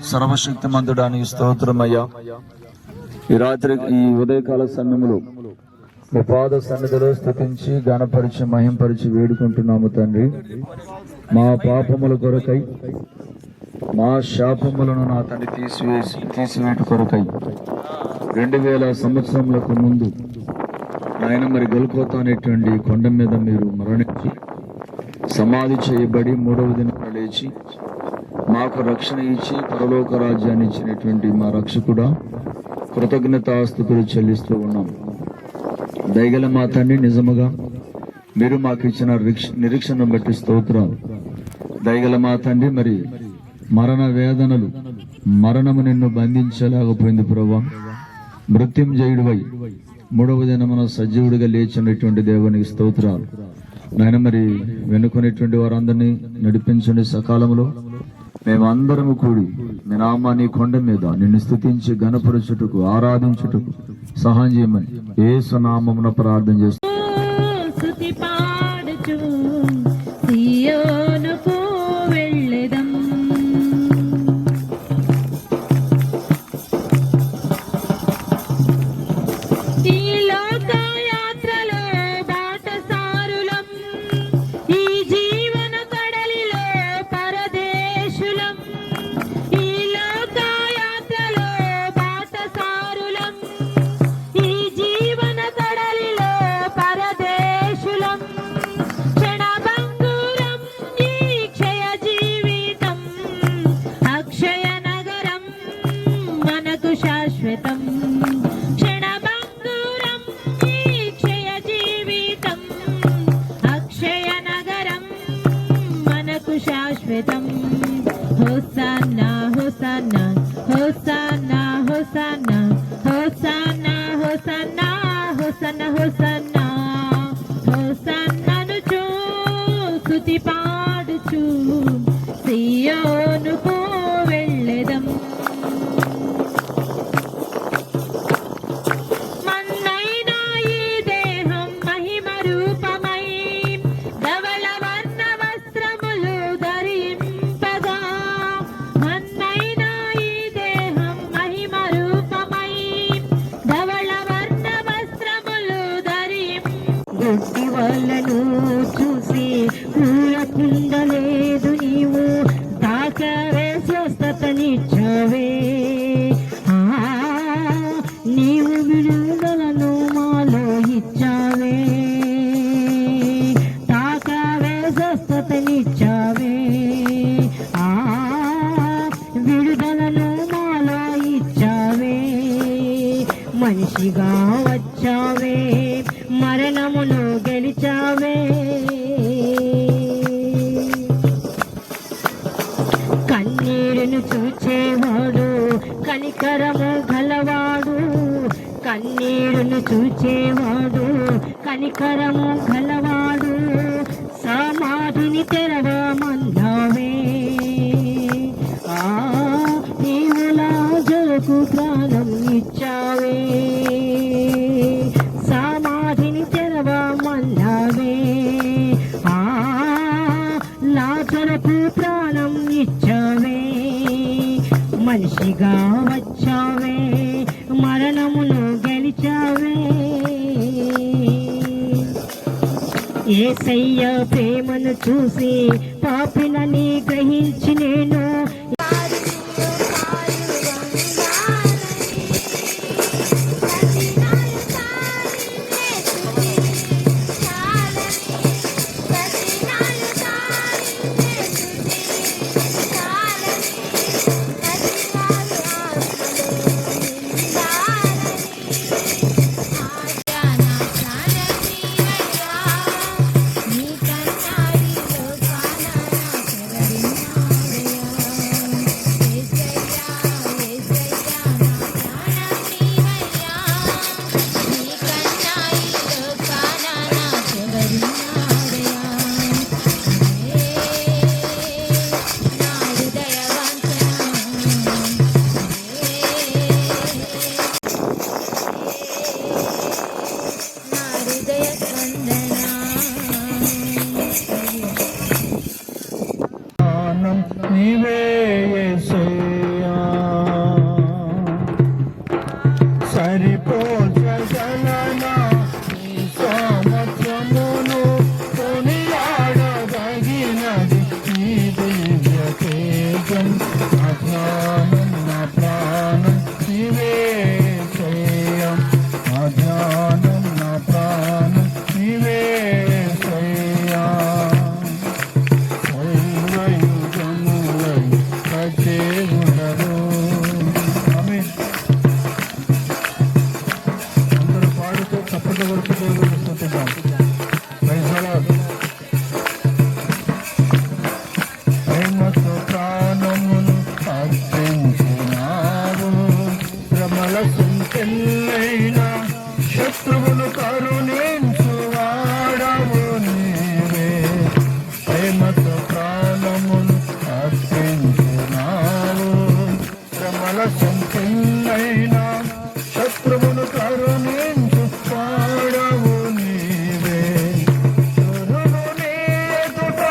సర్వశక్తిమంతుడానికి స్తోత్రమయ్యా. ఈ రాత్రి ఈ ఉదయకాల సమయంలో మీ పాద సన్నిధిలో స్తుతించి ఘనపరిచి మహింపరిచి వేడుకుంటున్నాము తండ్రి. మా పాపముల కొరకై మా శాపములను నా తండ్రి తీసివేటు కొరకై 2000 సంవత్సరములకు ముందు ఆయన మరి గొల్గోతా అనేటువంటి కొండ మీద మీరు మరణించి సమాధి చేయబడి 3వ దినాన లేచి మాకు రక్షణ ఇచ్చి పరలోక రాజ్యాన్ని ఇచ్చినటువంటి మా రక్షకుడా కృతజ్ఞతాస్తుతులు చెల్లిస్తూ ఉన్నాం. దయగల మా తండ్రి, నిజముగా మీరు మాకు ఇచ్చిన నిరీక్షణ బట్టి స్తోత్రాలు. దయగల మా తండ్రి, మరి మరణ వేదనలు మరణము నిన్ను బంధించలేకపోయింది ప్రభా. మృత్యుంజయుడివై 3వ దినమున సజీవుడిగా లేచినటువంటి దేవునికి స్తోత్రాలు నాయన. మరి వెనుకునేటువంటి వారందరినీ నడిపించండి. సకాలంలో మేమందరము కూడి మీ నామాన్ని కొండ మీద నిన్ను స్తుతించి ఘనపరచుటకు ఆరాధించుటకు సహాయం చేయమని యేసు నామమున ప్రార్థన చేస్తున్నాం. Hosanna, Hosanna, Hosanna, Hosanna, Hosanna, Hosanna, Hosanna, Hosanna, Hosanna nuchu స్తుతి పాడుచు సియోనుకు వెళ్ళెదం. గుడ్డి వాళ్ళను చూసి ఊరకుండలేదు, నీవు తాకవే స్వస్థతనిచ్చావే. నీవు విడుదలను మాలో ఇచ్చావే, తాకవే స్వస్థతనిచ్చావే. విడుదలను మాలో ఇచ్చావే, మనిషిగా వచ్చావే, మరణమును గెలిచావే. కన్నీరును చూచేవాడు కనికరము గలవాడు, కన్నీరును చూచేవాడు కనికరము గలవాడు. సమాధిని తెరవమన్నావే, నీవు లాజరుకు ప్రాణం ఇచ్చావే. లాజరుకు ప్రాణం ఇచ్చావే, మనిషిగా వచ్చావే, మరణమును గెలిచావే. యేసయ్య ప్రేమను చూసి పాపినని గ్రహించి నేను చప్పట్లు కొడుతూ దేవుడిని స్తుతిద్దాం. Praise the lord. ప్రేమతో ప్రాణమును అర్పించినావు, శ్రమల సంకెళ్ళైన శత్రువును కరుణించు వాడవు నీవే. ప్రేమతో ప్రాణమును అర్పించినావు, శ్రమల సంకెళ్ళైన శత్రువును కరుణించు వాడవు నీవే. శత్రువును నీ ఎదుట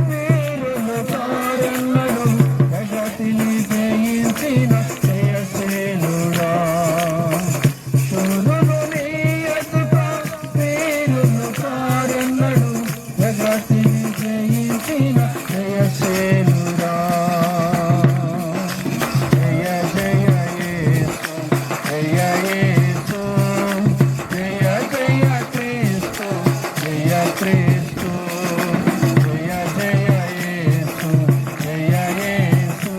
వీరులు కారెన్నడు, జగతిని జయించిన జయశీలుడా. శత్రువును నీ ఎదుట వీరులు కారెన్నడు, జగతిని జయించిన జయశీలుడా. జయ జయ యేసు, జయ యేసు, జయ జయ క్రీస్తు, జయ క్రీస్తు. జయ జయ యేసు, జయ యేసు,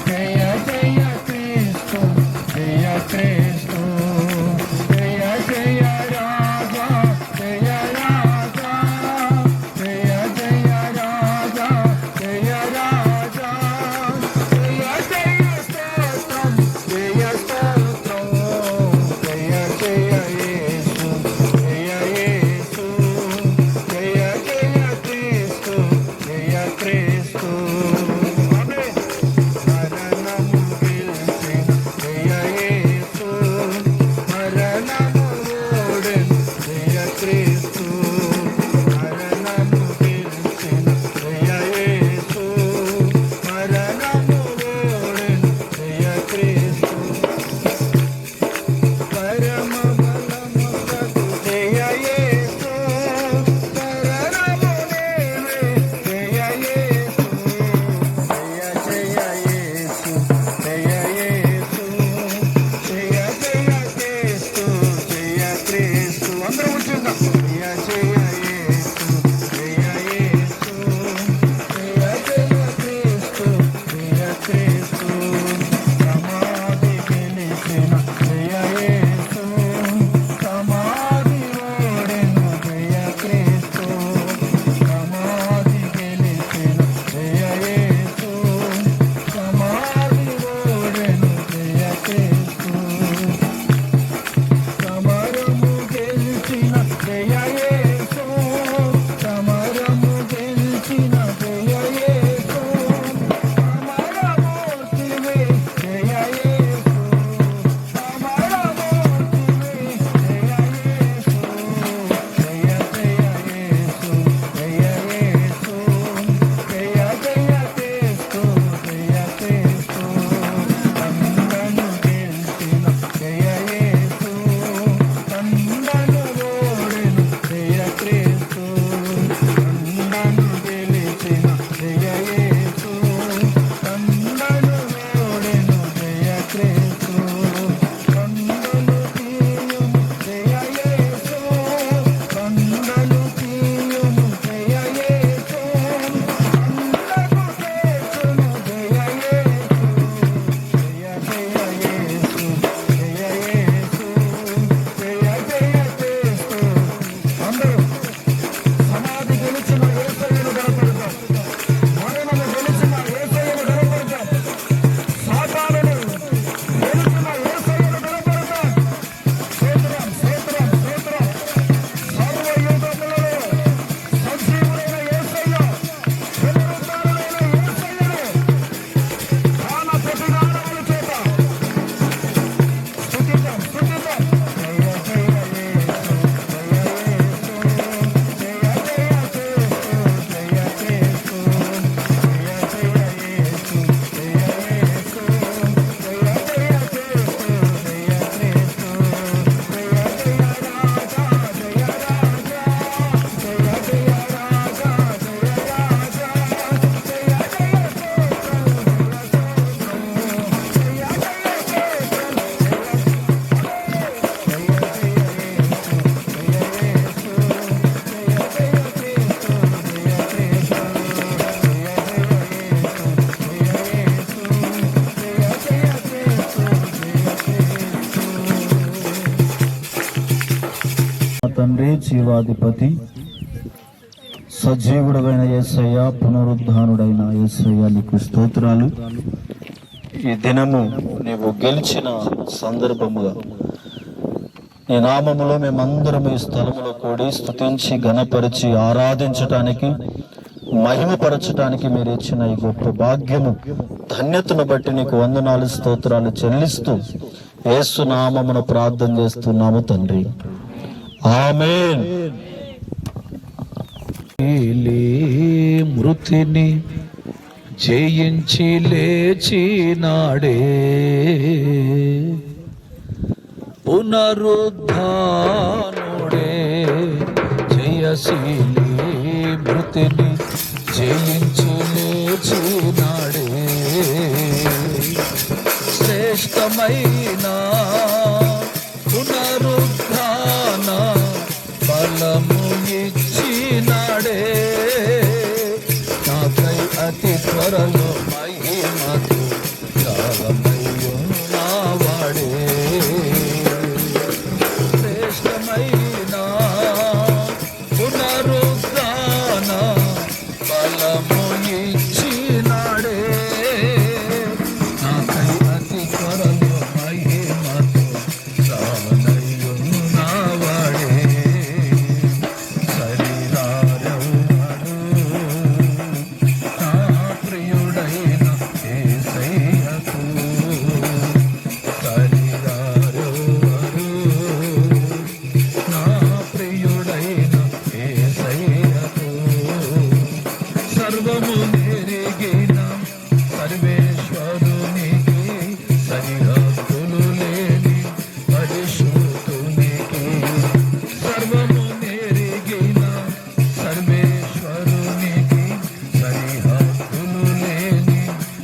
జయ జయ క్రీస్తు, జయ క్రీస్తు. జయ జయ రాజా, జయ రాజా, జయ జయ రాజా, జయ రాజా. జయ జయ స్తోత్రం, జయ స్తోత్రం. జయ జయ యేసు, జయ యేసు, జయ జయ క్రీస్తు, జయ క్రీస్తు. ఆమేన్. మరణము గెలిచిన జయ యేసు, తండ్రి, జీవాధిపతి, సజీవుడైన యేసయ్య, పునరుద్ధానుడైన యేసయ్య, నీకు స్తోత్రాలు. ఈ దినము నీవు గెలిచిన సందర్భముగా నీ నామములో మేమందరం ఈ స్థలములో కూడి స్తుతించి ఘనపరిచి ఆరాధించటానికి, మహిమపరచటానికి మీరు ఇచ్చిన ఈ గొప్ప భాగ్యము, ధన్యతను బట్టి నీకు వందనాలు, స్తోత్రాలు చెల్లిస్తూ యేసు నామమున ప్రార్థన చేస్తున్నాము తండ్రి, ఆమేన్. మృతిని జయించి లేచినాడే, పునరుద్ధానుడే, జయశీలి మృతిని జయించి లేచినాడే, శ్రేష్టమైన పునరుద్ధాన బలము ఇచ్చినాడే, నాకై అతి త్వరలో మహిమతో కాలమయ్యున్నావాడే, శ్రేష్టమైన పునరుద్ధాన బలము ఇచ్చినాడే, నాకై అతి త్వరలో మహిమతో కాలమయ్యున్నావాడే, శరీరారవుడు నా ప్రియుడైన యేసయ్యకు, శరీరారవుడు నా ప్రియుడైన యేసయ్యకు, సర్వము నెరిగిన సర్వేశ్వరునికి, సరిహద్దులు లేని పరిశుద్ధునికి, సర్వము నెరిగిన సర్వేశ్వరునికి, సరిహద్దులు లేని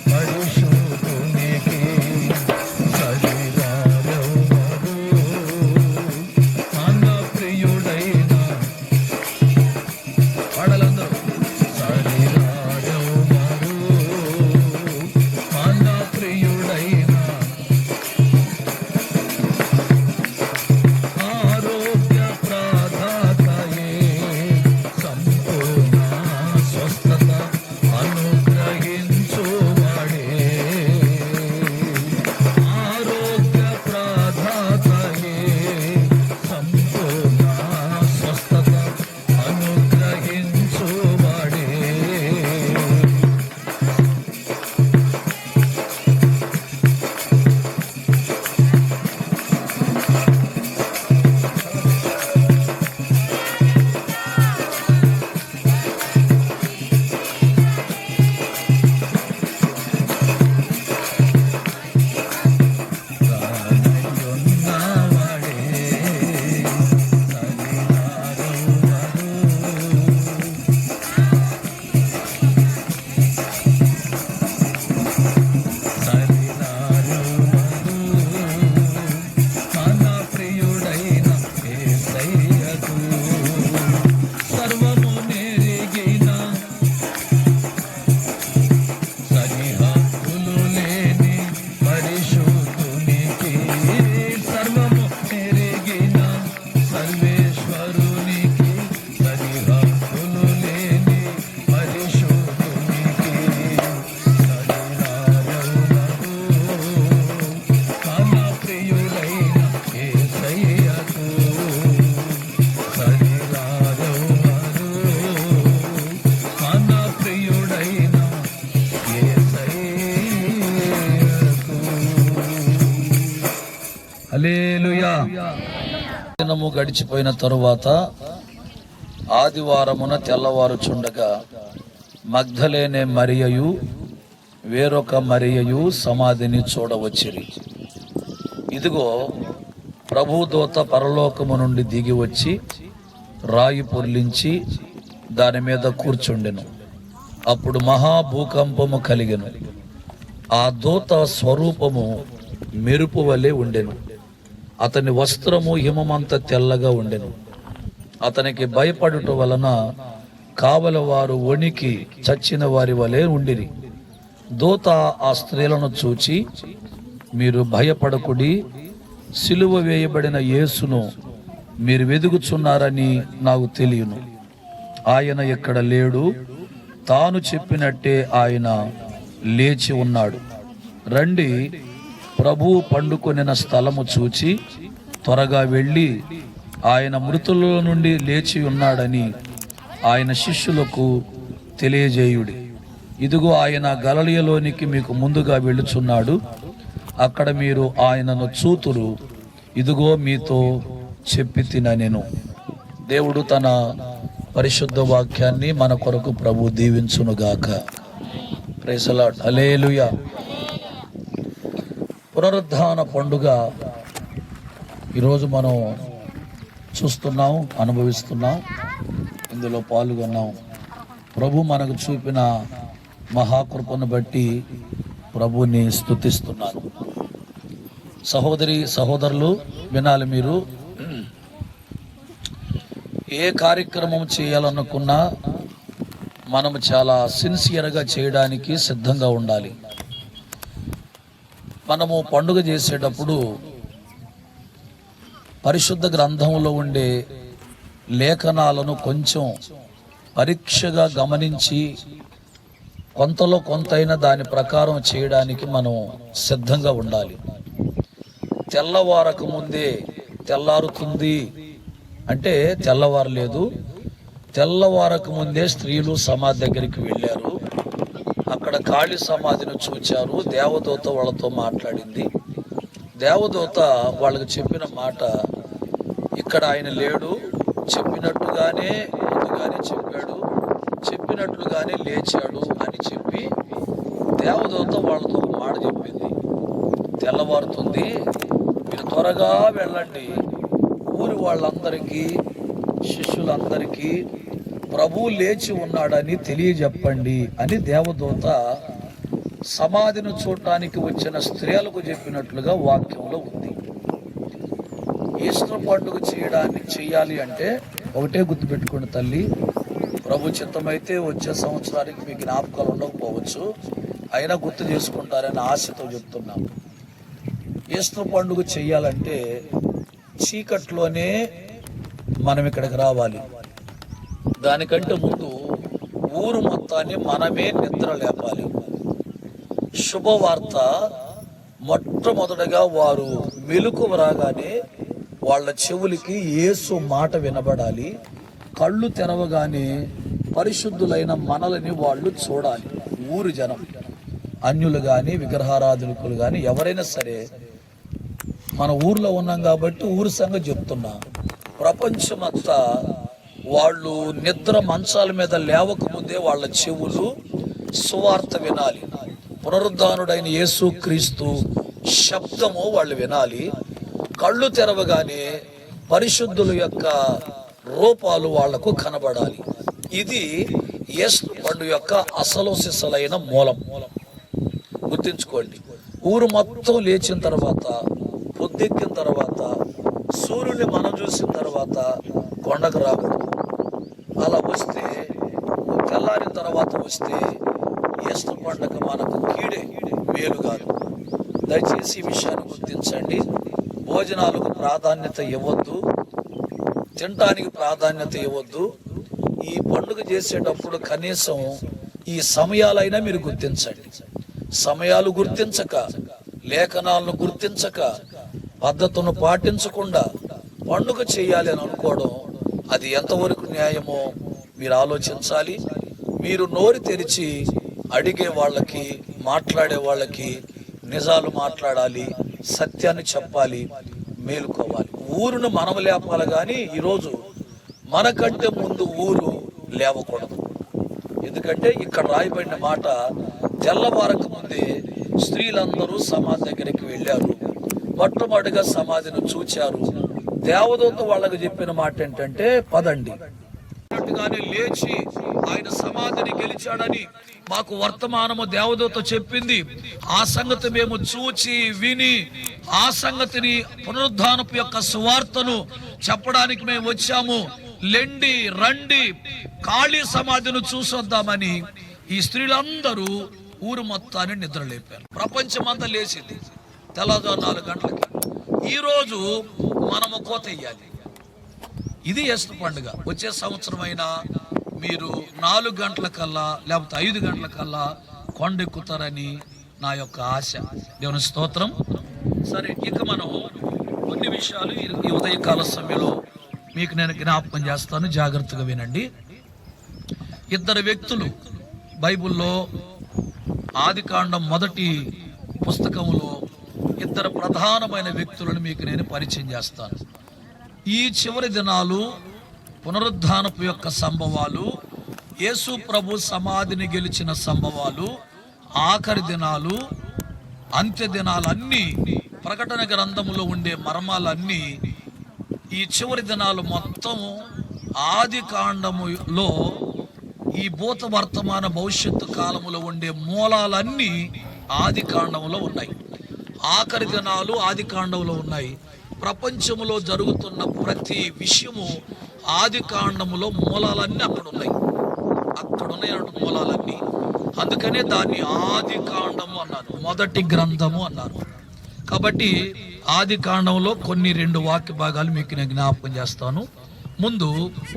పరిశుద్ధునికి, శరీరారెవ్వరు మన ప్రియుడైన పాడలందరూ, శరీరారెవ్వరు మన ప్రియుడైన ఆరోగ్య ప్రదాతయే, సంపూర్ణ స్వస్థత అనుగ్రహించువాడే, ఆరోగ్య ప్రదాతయే, సంపూర్ణ స్వస్థత అనుగ్రహించువాడే, రానయ్యున్నవాడే, మన ప్రియుడైన యేసయ్యకు, సర్వము నెరిగిన సరిహద్దులు లేని పరిశుద్ధునికి, సర్వము నెరిగిన సర్వేశ్వరునికి, సరిహద్దులు లేని పరిశుద్ధునికి, శరీరారెవ్వరు మన ప్రియుడైన యేసయ్యకు, శరీరారెవ్వరు మన ప్రియుడైన యేసయ్యకు. హల్లెలూయా. దినము గడిచిపోయిన తరువాత ఆదివారమున తెల్లవారుచుండగా మగ్ధలేనే మరియయు వేరొక మరియయు సమాధిని చూడవచ్చిరి. ఇదిగో ప్రభుదూత పరలోకము నుండి దిగి వచ్చి రాయి పొర్లించి దాని మీద కూర్చుండెను. అప్పుడు మహాభూకంపము కలిగెను. ఆ దూత స్వరూపము మెరుపు వలె ఉండెను. అతని వస్త్రము హిమమంత తెల్లగా ఉండెను. అతనికి భయపడుట వలన కావల వారు వణికి చచ్చిన వారి వలె ఉండిరి. దూత ఆ స్త్రీలను చూచి, మీరు భయపడకుడి, సిలువ వేయబడిన యేసును మీరు వెదుగుచున్నారని నాకు తెలియను. ఆయన ఇక్కడ లేడు, తాను చెప్పినట్టే ఆయన లేచి ఉన్నాడు. రండి, ప్రభువు పండుకొనిన స్థలము చూచి త్వరగా వెళ్ళి ఆయన మృతుల్లో నుండి లేచి ఉన్నాడని ఆయన శిష్యులకు తెలియజేయుడి. ఇదిగో ఆయన గలిలయలోనికి మీకు ముందుగా వెళ్ళుచున్నాడు, అక్కడ మీరు ఆయనను చూతురు. ఇదిగో మీతో చెప్పి తినెను. దేవుడు తన పరిశుద్ధ వాక్యాన్ని మన కొరకు ప్రభు దీవించునుగాక. Praise the lord. హల్లెలూయా. పునరుద్ధాన పండుగ ఈరోజు మనం చూస్తున్నాం, అనుభవిస్తున్నాం, ఇందులో పాల్గొన్నాం. ప్రభు మనకు చూపిన మహాకృపను బట్టి ప్రభుని స్తుతిస్తున్నాను. సహోదరి సహోదరులు వినాలి, మీరు ఏ కార్యక్రమం చేయాలనుకున్నా మనము చాలా సిన్సియర్గా చేయడానికి సిద్ధంగా ఉండాలి. మనము పండుగ చేసేటప్పుడు పరిశుద్ధ గ్రంథంలో ఉండే లేఖనాలను కొంచెం పరీక్షగా గమనించి కొంతలో కొంతైనా దాని ప్రకారం చేయడానికి మనం సిద్ధంగా ఉండాలి. తెల్లవారక ముందే తెల్లారుతుంది అంటే తెల్లవారలేదు, తెల్లవారక ముందే స్త్రీలు సమాధి దగ్గరికి వెళ్ళారు. అక్కడ ఖాళీ సమాధిని చూచారు. దేవదూత వాళ్ళతో మాట్లాడింది. దేవదూత వాళ్ళకి చెప్పిన మాట, ఇక్కడ ఆయన లేడు, చెప్పినట్టుగానే ముందుగానే చెప్పాడు, చెప్పినట్లుగానే లేచాడు అని చెప్పి దేవదూత వాళ్ళతో ఒక మాట చెప్పింది. తెల్లవారుతుంది, మీరు త్వరగా వెళ్ళండి, ఊరి వాళ్ళందరికీ శిష్యులందరికీ ప్రభువు లేచి ఉన్నాడని తెలియజెప్పండి అని దేవదూత సమాధిని చూడటానికి వచ్చిన స్త్రీలకు చెప్పినట్లుగా వాక్యంలో ఉంది. ఈస్టర్ పండుగ చేయాలి అంటే ఒకటే గుర్తుపెట్టుకోండి తల్లి, ప్రభు చిత్తమైతే వచ్చే సంవత్సరానికి మీ జ్ఞాపకాలు ఉండకపోవచ్చు, అయినా గుర్తు చేసుకుంటారని ఆశతో చెప్తున్నాం. ఈస్టర్ పండుగ చేయాలంటే చీకట్లోనే మనం ఇక్కడికి రావాలి. దానికంటే ముందు ఊరు మొత్తాన్ని మనమే నిద్ర లేపాలి. శుభవార్త మొట్టమొదటగా వారు మెలకువ రాగానే వాళ్ళ చెవులకి యేసు మాట వినబడాలి. కళ్ళు తెరవగానే పరిశుద్ధులైన మనలని వాళ్ళు చూడాలి. ఊరు జనం, అన్యులు కానీ విగ్రహారాధకులు కానీ ఎవరైనా సరే, మన ఊర్లో ఉన్నాం కాబట్టి ఊరు సంగతి చెప్తున్నా. ప్రపంచమంతా వాళ్ళు నిద్ర మంచాల మీద లేవకముందే వాళ్ళ చెవులు సువార్త వినాలి. పునరుద్ధానుడైన యేసు క్రీస్తు శబ్దము వాళ్ళు వినాలి. కళ్ళు తెరవగానే పరిశుద్ధుల యొక్క రూపాలు వాళ్లకు కనబడాలి. ఇది ఈస్టర్ పండుగ యొక్క అసలు సిసలైన మూలం. గుర్తించుకోండి. ఊరు మొత్తం లేచిన తర్వాత, పొద్దెక్కిన తర్వాత, సూర్యుని మనం చూసిన తర్వాత కొండకు రాకూడదు. అలా వస్తే, తెల్లారిన తర్వాత వస్తే ఈస్టర్ పండుగ మనకు కీడే, మేలు కాదు. దయచేసి ఈ విషయాన్ని గుర్తించండి. భోజనాలకు ప్రాధాన్యత ఇవ్వద్దు, తినటానికి ప్రాధాన్యత ఇవ్వద్దు. ఈ పండుగ చేసేటప్పుడు కనీసం ఈ సమయాలైనా మీరు గుర్తించండి. సమయాలు గుర్తించక, లేఖనాలను గుర్తించక, పద్ధతును పాటించకుండా పండుగ చేయాలి అని అనుకోవడం అది ఎంతవరకు న్యాయమో మీరు ఆలోచించాలి. మీరు నోరు తెరిచి అడిగే వాళ్ళకి, మాట్లాడే వాళ్ళకి నిజాలు మాట్లాడాలి, సత్యాన్ని చెప్పాలి, మేలుకోవాలి. ఊరును మనం లేపాలి కానీ ఈరోజు మనకంటే ముందు ఊరు లేవకూడదు. ఎందుకంటే ఇక్కడ రాయబడిన మాట, తెల్లవారక ముందే స్త్రీలందరూ సమాధి దగ్గరికి వెళ్ళారు, మొట్టమొదటిగా సమాధిని చూచారు. దేవదూత వాళ్ళకి చెప్పిన మాట ఏంటంటే, పదండి. లేచి ఆయన సమాధిని గెలిచాడని మాకు వర్తమానము దేవదూత చెప్పింది. ఆ సంగతి మేము చూచి విని, ఆ సంగతిని పునరుద్ధానపు యొక్క సువార్తను చెప్పడానికి మేము వచ్చాము. లెండి, రండి, ఖాళీ సమాధిని చూసొద్దామని ఈ స్త్రీలందరూ ఊరు మొత్తాన్ని నిద్రలేపారు. ప్రపంచమంతా లేచింది తెల్లవారు 4 గంటలకి. ఈరోజు మనము కోత వేయాలి. ఇది ఈస్టర్ పండుగ. వచ్చే సంవత్సరం అయినా మీరు 4 గంటల కల్లా లేకపోతే 5 గంటల కల్లా కొండెక్కుతారని నా యొక్క ఆశ. దేవుని స్తోత్రం. సరే, ఇక మనం కొన్ని విషయాలు ఈ ఉదయకాల సమయంలో మీకు నేను జ్ఞాపకం చేస్తాను, జాగ్రత్తగా వినండి. 2 వ్యక్తులు బైబిల్లో ఆదికాండం మొదటి పుస్తకంలో 2 ప్రధానమైన వ్యక్తులను మీకు నేను పరిచయం చేస్తాను. ఈ చివరి దినాలు, పునరుద్ధానపు యొక్క సంభవాలు, యేసు ప్రభు సమాధిని గెలిచిన సంభవాలు, ఆఖరి దినాలు, అంత్య దినాలన్నీ, ప్రకటన గ్రంథములో ఉండే మర్మాలన్నీ ఈ చివరి దినాలు మొత్తం ఆదికాండములో ఈ భూత వర్తమాన భవిష్యత్తు కాలములో ఉండే మూలాలన్నీ ఆదికాండంలో ఉన్నాయి. ఆఖరి దినాలు ఆదికాండంలో ఉన్నాయి. ప్రపంచంలో జరుగుతున్న ప్రతి విషయము ఆదికాండములో మూలాలన్నీ అక్కడ ఉన్నాయి మూలాలన్నీ. అందుకనే దాన్ని ఆదికాండము అన్నారు, మొదటి గ్రంథము అన్నారు. కాబట్టి ఆదికాండంలో కొన్ని 2 వాక్య భాగాలు మీకు నేను జ్ఞాపకం చేస్తాను. ముందు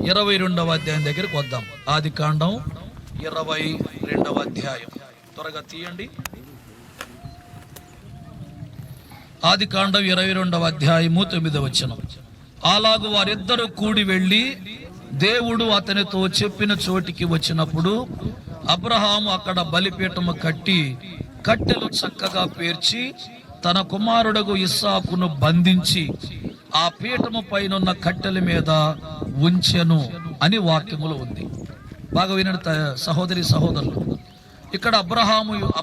22వ అధ్యాయం దగ్గరికి వద్దాం. ఆదికాండం 22వ అధ్యాయం త్వరగా తీయండి. ఆదికాండం 22వ అధ్యాయము 9వ వచనం. అలాగు వారిద్దరూ కూడి వెళ్ళి దేవుడు అతనితో చెప్పిన చోటికి వచ్చినప్పుడు అబ్రహాము అక్కడ బలిపీఠము కట్టి కట్టెలు చక్కగా పేర్చి తన కుమారుడగు ఇస్సాకును బంధించి ఆ పీఠము పైనున్న కట్టెల మీద ఉంచెను అని వాక్యములో ఉంది. బాగా వినండి సహోదరి సహోదరులు. ఇక్కడ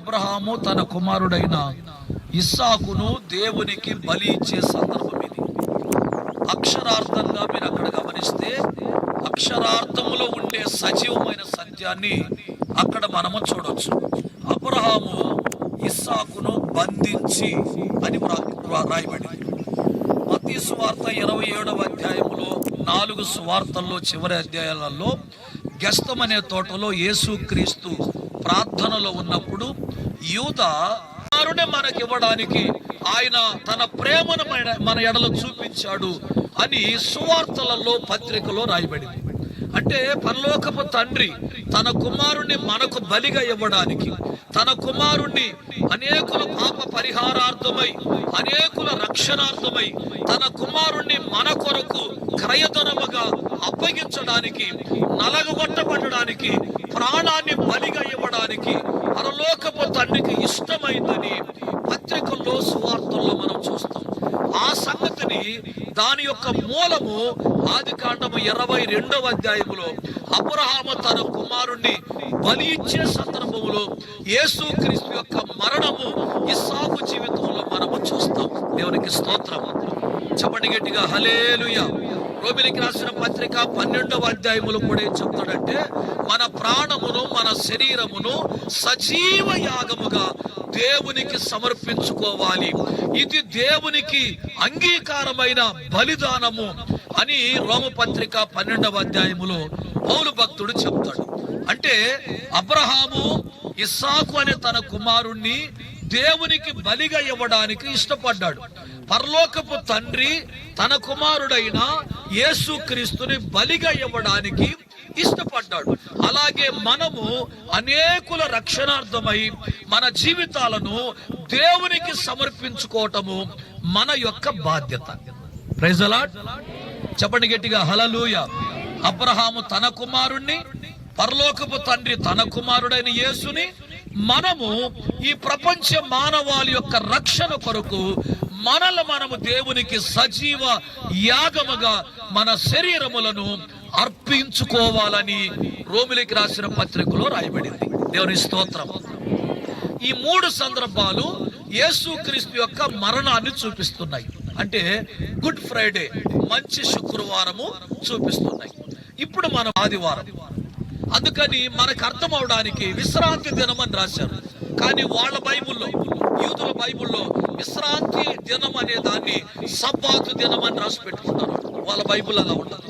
అబ్రహాము తన కుమారుడైన ఇస్సాకును దేవునికి బలి ఇచ్చే సందర్భం ఇది. అక్షరార్థంగా మీరు అక్కడ గమనిస్తే అక్షరార్థములో ఉండే సజీవమైన సత్యాన్ని అక్కడ మనము చూడొచ్చు. అబ్రహాము ఇస్సాకును బంధించి అని రాయబడింది. మత్తయి సువార్త 27వ అధ్యాయంలో 4 సువార్తల్లో చివరి అధ్యాయాలలో గెస్తమనే తోటలో యేసుక్రీస్తు ప్రార్థనలో ఉన్నప్పుడు యూదా మనకివ్వడానికి ఆయన తన ప్రేమను మన ఎడలో చూపించాడు అని సువార్తలలో పత్రికలో రాయబడింది. అంటే పరలోకపు తండ్రి తన కుమారుణ్ణి మనకు బలిగా ఇవ్వడానికి, తన కుమారుణ్ణి అనేకుల పాప పరిహారార్థమై, అనేకుల రక్షణార్థమై, తన కుమారుణ్ణి మన కొరకు క్రయధనముగా అప్పగించడానికి, నలగొట్టబడడానికి, ప్రాణాన్ని బలిగా ఇవ్వడానికి పరలోకపు తండ్రికి ఇష్టమైందని పత్రికల్లో సువార్తల్లో మనం చూస్తాం. ఆ సంగతిని, దాని యొక్క మూలము ఆదికాండము 22వ అధ్యాయములో అబ్రహాము తన కుమారుణ్ణి బలి ఇచ్చే సందర్భంలో యేసుక్రీస్తు యొక్క మరణము ఇస్సాకు జీవితంలో మనము చూస్తాం. దేవునికి స్తోత్రం. చెప్పండి గట్టిగా హల్లెలూయా. రోమిలికి రాసిన పత్రిక 12వ అధ్యాయములో కూడా ఏం చెప్తాడంటే, మన ప్రాణమును మన శరీరమును సజీవ యాగముగా దేవునికి సమర్పించుకోవాలి, ఇది దేవునికి అంగీకారమైన బలిదానము అని రోమపత్రిక 12వ అధ్యాయములో పౌలు భక్తుడు చెప్తాడు. అంటే అబ్రహాము ఇస్సాకు అనే తన కుమారుణ్ణి దేవునికి బలిగా ఇవ్వడానికి ఇష్టపడ్డాడు. పరలోకపు తండ్రి తన కుమారుడైన యేసుక్రీస్తుని బలిగా ఇవ్వడానికి ఇష్టపడ్డాడు. అలాగే మనము అనేకుల రక్షణార్థమై మన జీవితాలను దేవునికి సమర్పించుకోవటము మన యొక్క బాధ్యత. Praise the lord. చెప్పండి గట్టిగా హల్లెలూయా. అబ్రహాము తన కుమారుణ్ణి, పరలోకపు తండ్రి తన కుమారుడైన యేసుని, మనము ఈ ప్రపంచ మానవాళి యొక్క రక్షణ కొరకు మనము దేవునికి సజీవ యాగముగా మన శరీరములను అర్పించుకోవాలని రోమిలికి రాసిన పత్రికలో రాయబడింది. దేవుని స్తోత్రం. ఈ 3 సందర్భాలు యేసుక్రీస్తు యొక్క మరణాన్ని చూపిస్తున్నాయి. అంటే గుడ్ ఫ్రైడే, మంచి శుక్రవారము చూపిస్తున్నాయి. ఇప్పుడు మనం ఆదివారం. అందుకని మనకు అర్థం అవడానికి విశ్రాంతి దినం అని రాశారు. కానీ వాళ్ళ బైబుల్లో, యూదుల బైబుల్లో విశ్రాంతి దినం అనే దాన్ని సబ్బాతు దినం అని రాసి పెట్టుకున్నారు. వాళ్ళ బైబుల్ అలా ఉండదు.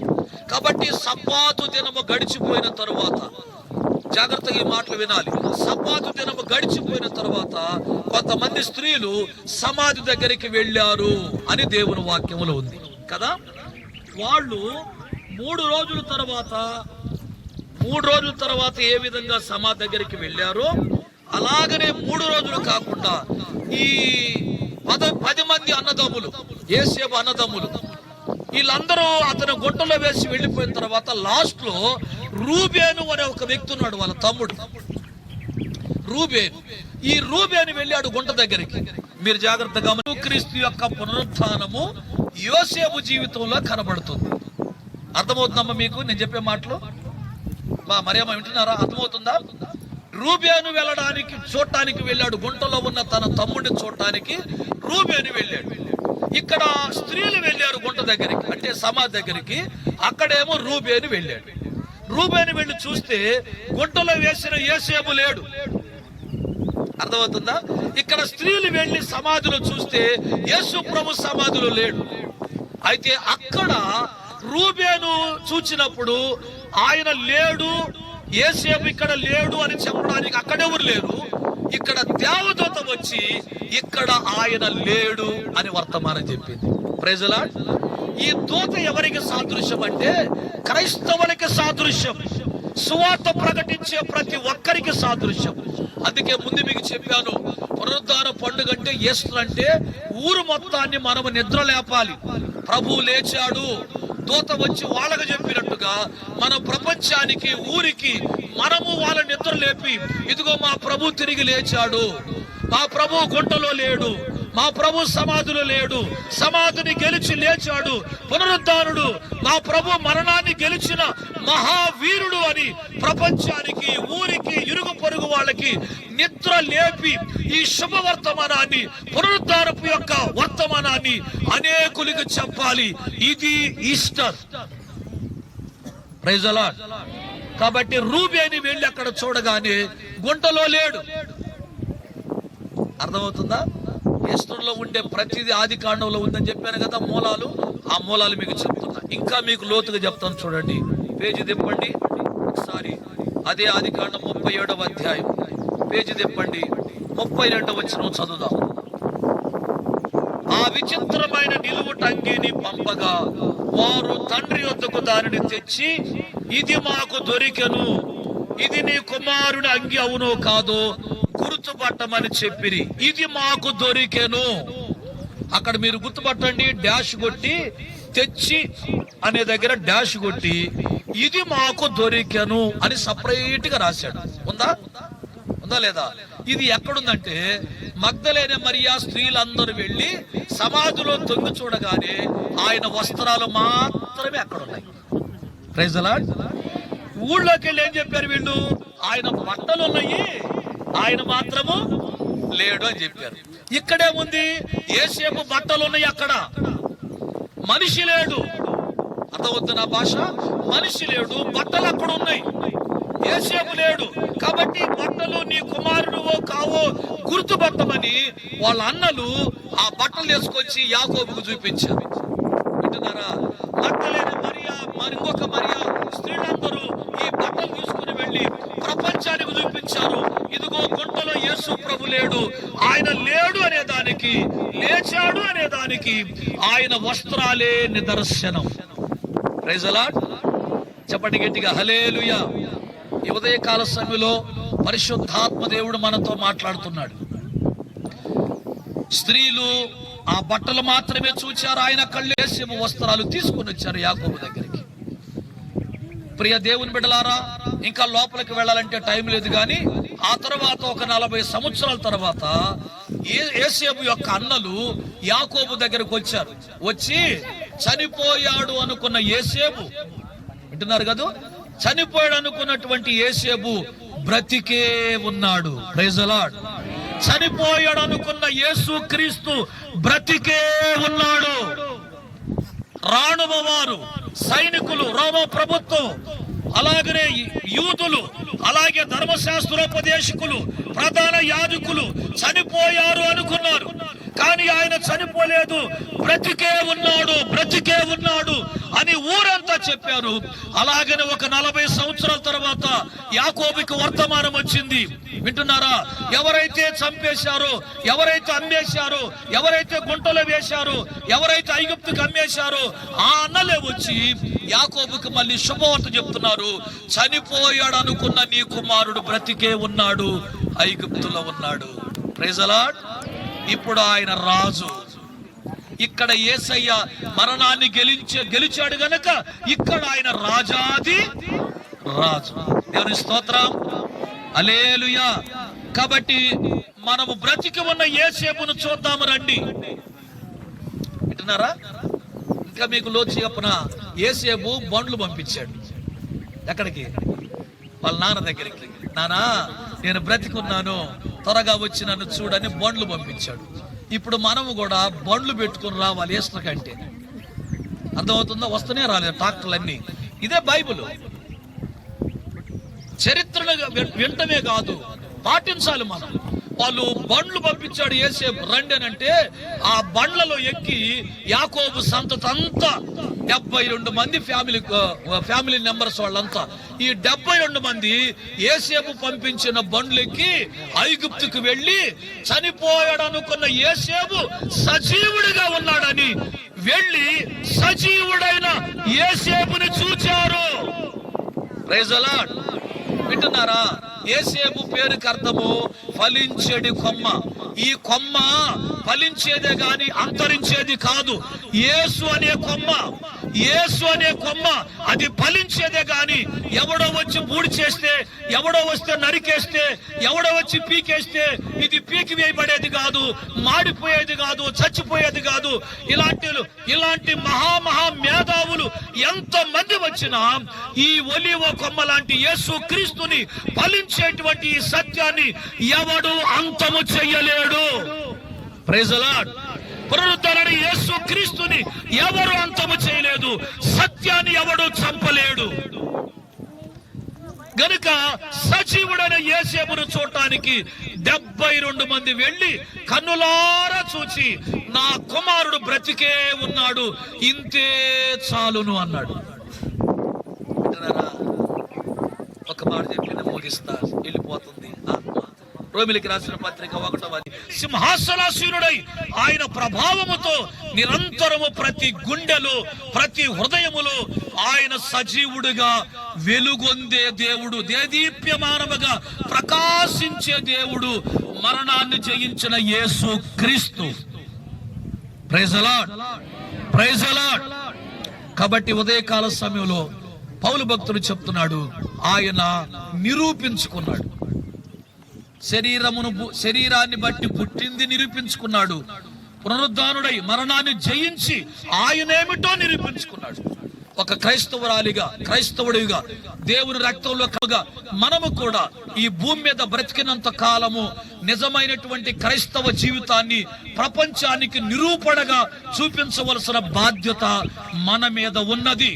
కాబట్టి సబ్బాతు దినము గడిచిపోయిన తరువాత, జాగ్రత్తగా ఈ మాటలు వినాలి, సబ్బాతు దినము గడిచిపోయిన తరువాత కొంతమంది స్త్రీలు సమాధి దగ్గరికి వెళ్ళారు అని దేవుని వాక్యములో ఉంది కదా. వాళ్ళు 3 రోజుల తర్వాత ఏ విధంగా సమాధి దగ్గరికి వెళ్ళారో అలాగనే 3 రోజులు కాకుండా ఈ 10 మంది అన్నదమ్ములు, యోసేపు అన్నదమ్ములు, వీళ్ళందరూ అతను గుంటలో వేసి వెళ్ళిపోయిన తర్వాత లాస్ట్ లో రూబేను అనే ఒక వ్యక్తి ఉన్నాడు, వాళ్ళ తమ్ముడు రూబేను. ఈ రూబేను వెళ్ళాడు గుంట దగ్గరికి. మీరు జాగ్రత్తగా క్రీస్తు యొక్క పునరుత్థానము యోసేపు జీవితంలో కనబడుతుంది. అర్థమవుతుందమ్మా మీకు నేను చెప్పే మాటలు? మరియమ్మ వింటున్నారా? అర్థమవుతుందా? రూబేను చూడటానికి వెళ్ళాడు, గుంటలో ఉన్న తన తమ్ముడిని చూడటానికి రూబేను వెళ్ళాడు. ఇక్కడ స్త్రీలు వెళ్ళారు గుంట దగ్గరికి, అంటే సమాధి దగ్గరికి. అక్కడేమో రూబేను వెళ్ళాడు. రూబేను వెళ్ళి చూస్తే గుంటలో వేసిన యోసేపు లేడు. అర్థమవుతుందా? ఇక్కడ స్త్రీలు వెళ్ళి సమాధిలో చూస్తే యేసు ప్రభు సమాధిలో లేడు. అయితే అక్కడ రూబేను చూచినప్పుడు ఆయన లేడు, యేసేపు ఇక్కడ లేడు అని చెప్పడానికి అక్కడెవరు లేరు. ఇక్కడ దేవదూత వచ్చి ఇక్కడ ఆయన లేడు అని వర్తమానం చెప్పింది. Praise lord. ఈ దూత ఎవరికి సాదృశ్యం అంటే క్రైస్తవులకి సాదృశ్యం, సువార్త ప్రకటించే ప్రతి ఒక్కరికి సాదృశ్యం. అందుకే ముందు మీకు చెప్పాను, పునరుద్ధాన పండుగ అంటే ఈస్టర్ అంటే ఊరు మొత్తాన్ని మనము నిద్ర లేపాలి. ప్రభువు లేచాడు, దూత వచ్చి వాళ్ళకు చెప్పినట్టుగా మన ప్రపంచానికి, ఊరికి మనము వాళ్ళ నిద్ర లేపి, ఇదిగో మా ప్రభు తిరిగి లేచాడు, మా ప్రభు గుంటలో లేడు, మా ప్రభు సమాధిలో లేడు, సమాధిని గెలిచి లేచాడు, పునరుద్ధానుడు, మా ప్రభు మరణాన్ని గెలిచిన మహావీరుడు అని ప్రపంచానికి, ఊరికి, ఇరుగు పొరుగు వాళ్ళకి నిద్ర లేపి ఈ శుభవర్తమానాన్ని, పునరుద్ధానపు యొక్క వర్తమానాన్ని అనేకులకు చెప్పాలి. ఇది ఈస్టర్. Praise the lord. కాబట్టి రూబేని వెళ్ళి అక్కడ చూడగానే గుంటలో లేడు. అర్థమవుతుందా? ఈస్టర్లో ఉండే ప్రతిదీ ఆది కాండంలో ఉందని చెప్పాను కదా మూలాలు. ఆ మూలాలు మీకు చెప్తున్నా, ఇంకా మీకు లోతుగా చెప్తాను. చూడండి, పేజీ తిప్పండి ఒకసారి. అదే ఆది కాండం 37వ అధ్యాయం, పేజీ తిప్పండి, 32వ వచనం చదువుదాం. ఆ విచిత్రమైన నిలువుటంగిని పంపగా వారు తండ్రి వద్దకు దానిని తెచ్చి, ఇది మాకు దొరికెను, ఇది నీ కుమారుని అంగి అవునో కాదో గుర్తుపట్టమని చెప్పిరి. ఇది మాకు దొరికెను. అక్కడ మీరు గుర్తుపట్టండి, డాష్ కొట్టి, తెచ్చి అనే దగ్గర డాష్ కొట్టి ఇది మాకు దొరికెను అని సపరేట్ గా రాశాడు. ఉందా లేదా? ఇది ఎక్కడుందంటే మగ్దలేనే మరియా స్త్రీలందరూ వెళ్ళి సమాధిలో తొంగి చూడగానే ఆయన వస్త్రాలు మాత్రమే అక్కడ ఉన్నాయి. Praise the lord. ఊళ్ళోకి వెళ్ళి ఏం చెప్పారు వీళ్ళు? ఆయన బట్టలు ఉన్నాయి, ఆయన మాత్రము లేడు అని చెప్పారు. ఇక్కడేముంది? యేసేపు బట్టలు ఉన్నాయి, అక్కడ మనిషి లేడు. అర్థమవుతుంది నా భాష? మనిషి లేడు, బట్టలు అక్కడ ఉన్నాయి, యేసేపు లేడు. కాబట్టి బట్టలు నీ కుమారుడువో కావో గుర్తుపట్టమని వాళ్ళ అన్నలు ఆ బట్టలు తీసుకొచ్చి యాకోబుకు చూపించారు. వింటున్నారా? మగ్దలేనే మరియా, ఇంకొక మరియా స్త్రీలందరూ ఈ బట్టలు తీసుకుని వెళ్ళి ప్రపంచానికి చూపించారు. ఇదిగో గుంటలో యేసు ప్రభు లేడు, ఆయన లేడు అనే దానికి, లేచాడు అనే దానికి ఆయన వస్త్రాలే నిదర్శనం. Praise the lord. చెప్పండి గట్టిగా హల్లెలూయా. ఈ ఉదయకాల సమయంలో పరిశుద్ధాత్మ దేవుడు మనతో మాట్లాడుతున్నాడు. స్త్రీలు ఆ బట్టలు మాత్రమే చూచారు, ఆయన కళ్ళు యేసేపు వస్త్రాలు తీసుకుని వచ్చారు యాకోబు దగ్గరికి. ప్రియ దేవుని బిడ్డలారా, ఇంకా లోపలికి వెళ్ళాలంటే టైం లేదు. కానీ ఆ తర్వాత ఒక 40 సంవత్సరాల తర్వాత యేసేపు యొక్క అన్నలు యాకోబు దగ్గరకు వచ్చారు. వచ్చి చనిపోయాడు అనుకున్న యేసేపు, వింటున్నారు కదా, చనిపోయాడు అనుకున్నటువంటి యేసేపు బ్రతికే ఉన్నాడు. Praise the lord. చనిపోయాడు అనుకున్న యేసు క్రీస్తు బ్రతికే ఉన్నాడు. రాణువ వారు, సైనికులు, రోమ ప్రభుత్వం, అలాగనే యూదులు, అలాగే ధర్మశాస్త్రోపదేశకులు, ప్రధాన యాజకులు చనిపోయారు అనుకున్నారు. కానీ ఆయన చనిపోలేదు, బ్రతికే ఉన్నాడు, బ్రతికే ఉన్నాడు అని ఊరంతా చెప్పారు. అలాగనే ఒక 40 సంవత్సరాల తర్వాత యాకోబుకి వర్తమానం వచ్చింది. వింటున్నారా? ఎవరైతే చంపేశారో, ఎవరైతే అమ్మేశారో, ఎవరైతే గుంటలో వేశారో, ఎవరైతే ఐగుప్తుకి అమ్మేశారో ఆ అన్నలే వచ్చి యాకోబుకి మళ్ళీ శుభవార్త చెప్తున్నారు. చనిపోయాడు అనుకున్న నీ కుమారుడు బ్రతికే ఉన్నాడు, ఐగుప్తులో ఉన్నాడు. Praise the lord. ఇప్పుడు ఆయన రాజు. ఇక్కడ యేసయ్య మరణాన్ని గెలిచాడు గనక ఇక్కడ ఆయన రాజాది రాజు. దేవుని స్తోత్రం, హల్లెలూయా. కాబట్టి మనము బ్రతికి ఉన్న యేసేపును చూద్దాము రండి. వింటున్నారా? ఇంకా మీకు లోతు చెప్పన, యేసేపు బండ్లు పంపించాడు. ఎక్కడికి? వాళ్ళ నాన్న దగ్గరికి. నానా, నేను బ్రతికున్నాను, త్వరగా వచ్చి నన్ను చూడని బండ్లు పంపించాడు. ఇప్పుడు మనము కూడా బండ్లు పెట్టుకుని రావాలి ఈస్టర్ కంటే. అర్థమవుతుందా? వస్తూనే రాలేదు ట్రాక్టర్లన్నీ. ఇదే బైబిల్. చరిత్రను వింటమే కాదు, పాటించాలి మనం. వాళ్ళు బండ్లు పంపించాడు యేసేపు రండి అని అంటే ఆ బండ్లలో ఎక్కి యాకోబు సంతతంతా 72 మంది ఫ్యామిలీ మెంబర్స్ వాళ్ళంతా, ఈ 72 మంది యేసేపు పంపించిన బండ్లు ఎక్కి ఐగుప్తుకు వెళ్ళి చనిపోయాడు అనుకున్న యేసేపు సజీవుడిగా ఉన్నాడని వెళ్ళి సజీవుడైన యేసేపుని చూచారు. Praise the lord. వింటున్నారా? యేసేపు పేరుకి అర్థము ఫలించేది కొమ్మ. ఈ కొమ్మ ఫలించేదే గాని అంతరించేది కాదు. యేసు అనే కొమ్మ, యేసు అనే కొమ్మ అది ఫలించేదే గాని ఎవడో వచ్చి బూడి చేస్తే, ఎవడో వస్తే నరికేస్తే, ఎవడో వచ్చి పీకేస్తే ఇది పీకి వేయబడేది కాదు, మాడిపోయేది కాదు, చచ్చిపోయేది కాదు. ఇలాంటి మహా మేధావులు ఎంత మంది వచ్చినా ఈ ఒలీవ కొమ్మ లాంటి యేసు క్రీస్తుని ఫలించేటువంటి ఈ సత్యాన్ని ఎవడు అంతము చెయ్యలేడు. Praise the lord. పునరుద్ధరణ యేసు క్రీస్తుని ఎవరు అంతము చేయలేదు, సత్యాన్ని ఎవడు చంపలేడు. గనుక సజీవుడైన యేసేపును చూడటానికి 72 మంది వెళ్ళి కన్నులారా చూచి నా కుమారుడు బ్రతికే ఉన్నాడు, ఇంతే చాలును అన్నాడు. ఒక మాట చెప్పిన ముగిస్తా, వెళ్ళిపోతుంది ఆత్మ. రోమిలికి రాసిన పత్రిక 1వ సింహాసనాసీనుడై ఆయన ప్రభావముతో నిరంతరము ప్రతి గుండెలో, ప్రతి హృదయములో ఆయన సజీవుడిగా వెలుగొందే దేవుడు, దేదీప్యమానముగా ప్రకాశించే దేవుడు, మరణాన్ని జయించిన Yesu Kristu. Praise the lord, praise the lord. కాబట్టి ఉదయకాల సమయంలో పౌలు భక్తుడు చెప్తున్నాడు, ఆయన నిరూపించుకున్నాడు. శరీరాన్ని బట్టి పుట్టింది నిరూపించుకున్నాడు. పునరుద్ధానుడై మరణాన్ని జయించి ఆయనేమిటో నిరూపించుకున్నాడు. ఒక క్రైస్తవుడిగా దేవుని రక్తంలో కలుగా మనము కూడా ఈ భూమి మీద బ్రతికినంత కాలము నిజమైనటువంటి క్రైస్తవ జీవితాన్ని ప్రపంచానికి నిరూపణగా చూపించవలసిన బాధ్యత మన మీద ఉన్నది.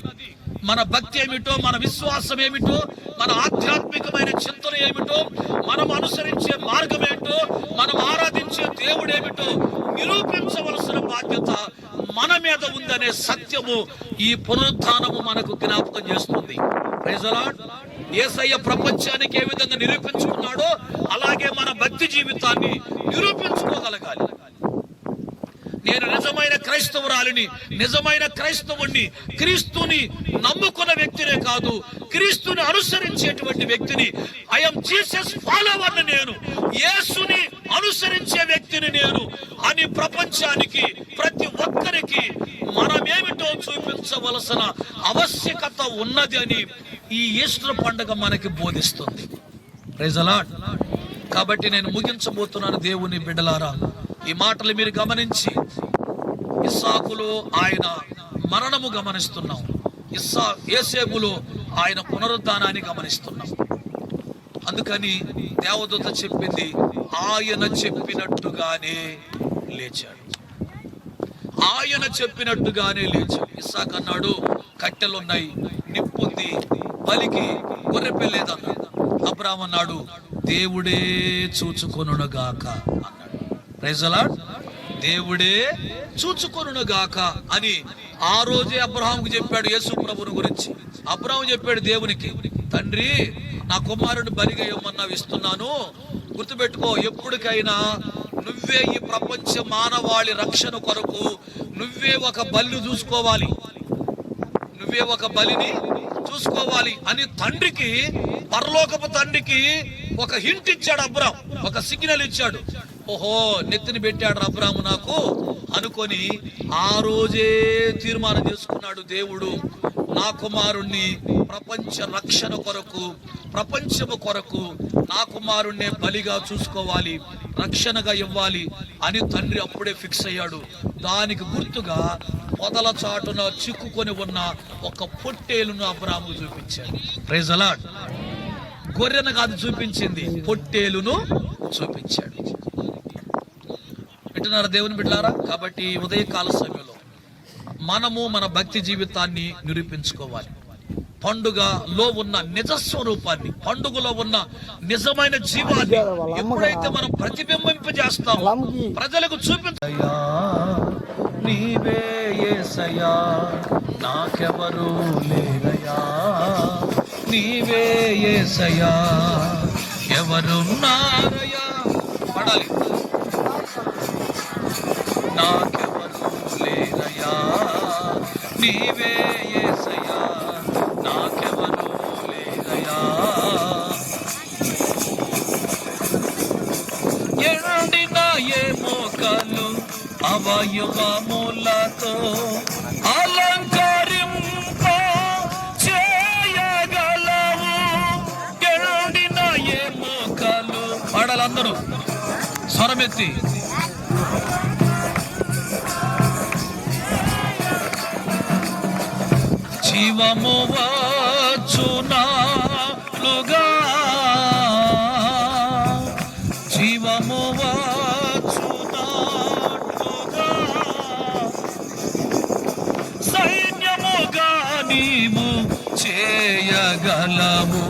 మన భక్తి ఏమిటో, మన విశ్వాసం ఏమిటో, మన ఆధ్యాత్మికమైన చింతన ఏమిటో, మనం అనుసరించే మార్గం ఏమిటో, మనం ఆరాధించే దేవుడు ఏమిటో నిరూపించవలసిన బాధ్యత మన మీద ఉందనే సత్యము ఈ పునరుత్థానము మనకు జ్ఞాపకం చేస్తుంది. Praise the lord. యేసయ్య ప్రపంచానికి ఏ విధంగా నిరూపించుకున్నాడో అలాగే మన భక్తి జీవితాన్ని నిరూపించుకోగలగాలి. నేను నిజమైన క్రైస్తవురాలిని, నిజమైన క్రైస్తవుణ్ణి, క్రీస్తుని నమ్ముకున్న వ్యక్తినే కాదు, క్రీస్తుని అనుసరించేటువంటి వ్యక్తిని, ఐఎమ్ జీసస్ ఫాలోవర్ని నేను, యేసుని అనుసరించే వ్యక్తిని నేను అని ప్రపంచానికి, ప్రతి ఒక్కరికి మనమేమిటో చూపించవలసిన ఆవశ్యకత ఉన్నది అని ఈ ఈస్టర్ పండుగ మనకి బోధిస్తుంది. Praise the lord. కాబట్టి నేను ముగించబోతున్నాను. దేవుని బిడ్డలారా, ఈ మాటలు మీరు గమనించి, ఇస్సాకులో ఆయన మరణము గమనిస్తున్నాం, యేసేపులో ఆయన పునరుద్ధానాన్ని గమనిస్తున్నాం. అందుకని దేవదూత చెప్పింది, ఆయన చెప్పినట్టుగానే లేచాడు, ఆయన చెప్పినట్టుగానే లేచాడు. ఇస్సాకు అన్నాడు, కట్టెలున్నాయి, నిప్పుంది, బలికి గొర్రె పెళ్ళేదన్నాడు. అబ్రాహాము అన్నాడు, దేవుడే చూచుకొనుగాక అన్నాడు. Praise the lord. దేవుడే చూచుకొనును గాక అని ఆ రోజే అబ్రహాముకు చెప్పాడు యేసు ప్రభువుని గురించి. అబ్రహాము చెప్పాడు దేవునికి, తండ్రి నా కుమారుని బలిగా ఇవ్వమన్నావు, ఇస్తున్నాను, గుర్తుపెట్టుకో, ఎప్పటికైనా నువ్వే ఈ ప్రపంచ మానవాళి రక్షణ కొరకు నువ్వే ఒక బలిని చూసుకోవాలి, నువ్వే ఒక బలిని చూసుకోవాలి అని తండ్రికి, పరలోకపు తండ్రికి ఒక హింట్ ఇచ్చాడు అబ్రాం, ఒక సిగ్నల్ ఇచ్చాడు. ఓహో, నెత్తిని పెట్టాడు అబ్రాము నాకు అనుకొని ఆ రోజే తీర్మానం చేసుకున్నాడు దేవుడు, నా కుమారుణ్ణి ప్రపంచ రక్షణ కొరకు, ప్రపంచము కొరకు నా కుమారుణ్ణే బలిగా చూసుకోవాలి, రక్షణగా ఇవ్వాలి అని తండ్రి అప్పుడే ఫిక్స్ అయ్యాడు. దానికి గుర్తుగా పొదల చాటున చిక్కుకొని ఉన్న ఒక పొట్టేలును అబ్రాము చూపించాడు. Praise the lord. గొర్రెను కాదు చూపించింది, పొట్టేలును చూపించాడు. వింటున్నారా దేవుని బిడ్డలారా? కాబట్టి ఉదయకాల సమయంలో మనము మన భక్తి జీవితాన్ని నిరూపించుకోవాలి. పండుగలో ఉన్న నిజ స్వరూపాన్ని, పండుగలో ఉన్న నిజమైన జీవాన్ని ఎప్పుడైతే మనం ప్రతిబింబింపజేస్తామో, ప్రజలకు చూపించయ్యా నీవే యేసయ్యా, నాకెవరు లేరయ్యా, నీవే యేసయ్యా, ఎవరున్నారయ్యా, పడాలి, నాకెవరు లేరయ్యా, నీవే యేసయ్యా, నాకెవరు లేరయ్యా, ఎండిన ఏ మోకాలు అవయవములతో అలంకరింప చేయగలవు, ఎండిన ఏ మోకాలు, పాడాలందరూ స్వరమెత్తి, జీవము వచ్చునాలుగా, జీవము వచ్చునాలుగా, సైన్యముగా నీవు చేయగలవు,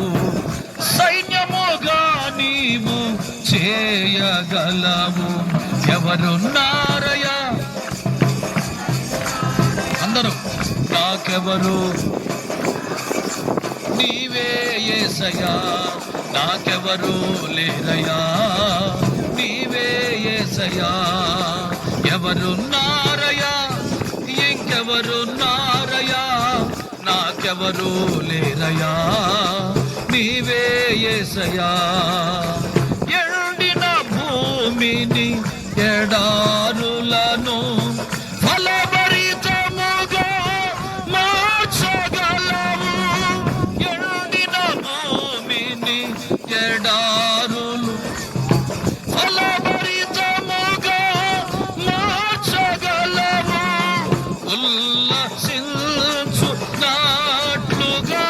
సైన్యముగా నీవు చేయగలవు, ఎవరున్నారయ్యా, అందరూ నాకెవరు, నీవే యేసయ్యా, నాకెవరు లేరయ్యా, నీవే యేసయ్యా, ఎవరున్నారయ్యా, ఇంకెవరున్నారయ్యా, నాకెవరు లేరయ్యా, నీవే యేసయ్యా, ఎండిన భూమిని ఎడారులను ఫలభరితముగా మార్చగలవు, ఎండిన భూమిని ఎడారులు ఫలభరితముగా మార్చగలవు, ఉల్లసించున్నట్లుగా,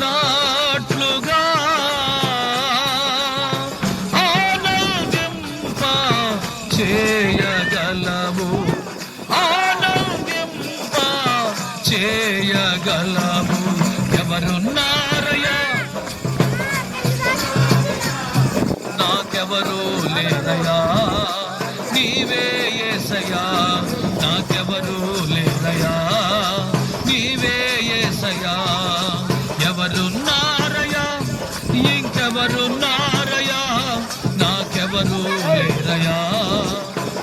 ఉల్లసించున్నట్లుగా ఆనందింప చేయగలవు, ఆనందింప చేయగలవు, ఎవరున్నారయ్యా, నాకెవరు లేరయ్యా, నీవే యేసయ్యా, నాకెవరు లేరయ్యా, నీవే యేసయ్యా, ఎవరున్నారయ్యా, ఇంకెవరున్నారయ్యా, నాకెవరు లేరయ్యా,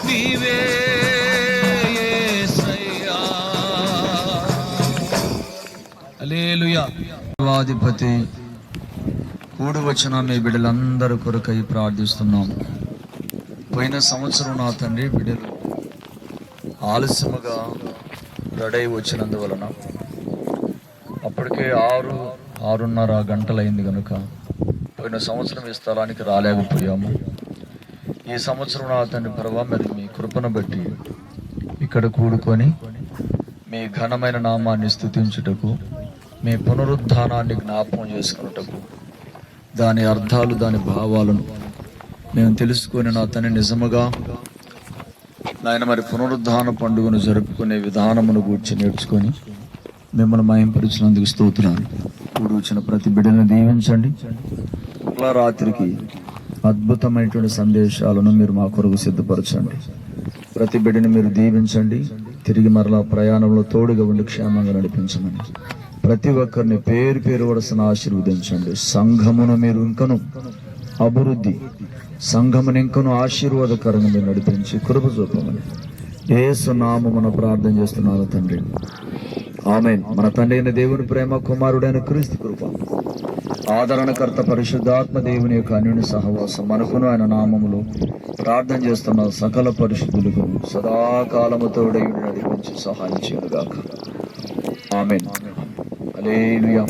నీవే యేసయ్యా. హల్లెలూయా. దేవాధిపతి కూడి వచ్చిన మీ బిడ్డలందరి కొరకై ప్రార్థిస్తున్నాం. పోయిన సంవత్సరం నా తండ్రి బిడ్డలు ఆలస్యముగా రెడీ వచ్చినందువలన అప్పటికే 6:30 గంటలైంది కనుక పోయిన సంవత్సరం ఈ స్థలానికి రాలేకపోయాము. ఈ సంవత్సరం నా తండ్రి ప్రభా, మరి మీ కృపను బట్టి ఇక్కడ కూడుకొని మీ ఘనమైన నామాన్ని స్తుతించుటకు, మీ పునరుద్ధానాన్ని జ్ఞాపకం చేసుకున్నటకు, దాని అర్థాలు, దాని భావాలను మేము తెలుసుకొని నా తండ్రి నిజముగా నాయన మరి పునరుద్ధాన పండుగను జరుపుకునే విధానమును గూర్చి నేర్చుకొని మిమ్మల్ని మహింపరిచినందుకు స్తోత్రాలు. కూడి వచ్చిన ప్రతి బిడ్డను దీవించండి. మరలా రాత్రికి అద్భుతమైనటువంటి సందేశాలను మీరు మా కొరకు సిద్ధపరచండి. ప్రతి బిడ్డని మీరు దీవించండి. తిరిగి మరలా ప్రయాణంలో తోడుగా ఉండి క్షేమంగా నడిపించమని ప్రతి ఒక్కరిని పేరు పేరు వరుసన ఆశీర్వదించండి. సంఘమును మీరు ఇంకను అభివృద్ధి, సంఘమును ఇంకను ఆశీర్వాదకరంగా మీరు నడిపించి కృప చూపమని యేసు నామమున ప్రార్థన చేస్తున్నాను తండ్రి, ఆమేన్. మన తండ్రి అయిన దేవుని ప్రేమ, కుమారుడైన క్రీస్తు కృప, ఆదరణకర్త పరిశుద్ధాత్మ దేవుని యొక్క అన్యోన్య సహవాసం మనకును ఆయన నామములో ప్రార్థన చేస్తున్న సకల పరిశుద్ధులకు సదాకాలము తోడై ఉండి నడిపించి సహాయం చేయనుగాక. ఆమేన్. హల్లెలూయా.